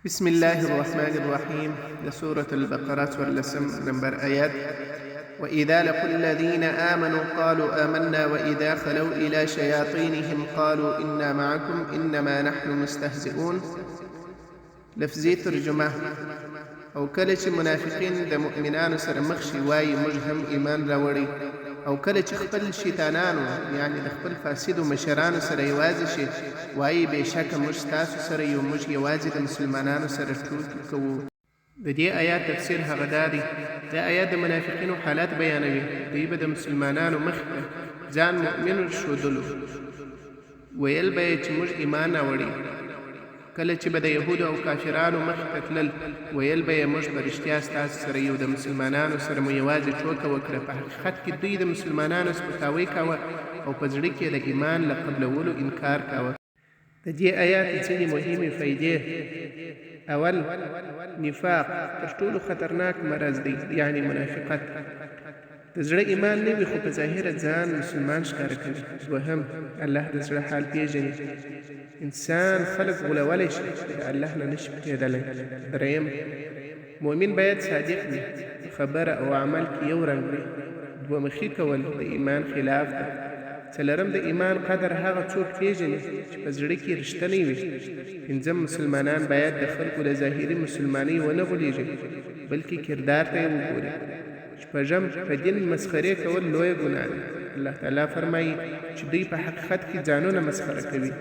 بسم الله الرحمن الرحيم. لسورة البقرة واللسم نمبر آيات. وإذا لقوا الذين آمنوا قالوا آمنا وإذا خلوا إلى شياطينهم قالوا إنا معكم إنما نحن مستهزئون. لفظي ترجمة: او کله چې منافقین د مؤمنانو سره مخ شي وایي موږ هم ایمان راوړی، او کله چې خپل شیطانانو یعنی د خپل فاسدو مشرانو سره یوازې شي وایي بېشکه موږ ستاسو سره یو، موږ یوازې د مسلمانانو سره ټوکې کوو. د دې آیات تفسیر هغه دا دی: دا آیات د منافقینو حالات بیانوي. دوی به د مسلمانانو مخې ته ځان مؤمن ښودلو، ویل به یې چې موږ ایمان راوړی. کله چې به د یهودو او کافرانو مخې ته تلل ویل به یې موږ په رښتیا ستاسو سره یو، د مسلمانانو سره مو یوازې ټوکه وکړه. په حقیقت کې دوی د مسلمانانو سپکاوی کاوه او په زړه کې د ایمان له قبلولو انکار کاوه. د دې آیات ځینې مهمې فایدې: اول، نفاق تر ټولو خطرناک مرض دی، یعنی منافقت. د زړه ایمان نه وي خو په ظاهره ځان مسلمان ښکاره کوي. دوهم، الله د زړه حال پیژني. انسان خلق غولولی شي، د الله نه نشي پټېدلی. دریم، مؤمن باید صادق وي، خبره او عمل کې یو رنګ وي. دوه مخي کول د ایمان خلاف ده. څلورم، د ایمان قدر هغه څوک پیژني چې په زړه کې رښتینی وي. پنځم، مسلمانان باید د خلکو د ظاهري مسلمانۍ ونه غولیږي بلکې کردار ته یې وګوري. شپږم، په دین مسخرې کول لویه ګناه ده. الله تعالی فرمایي چې دوی په حقیقت کې ځانونه مسخره کوي.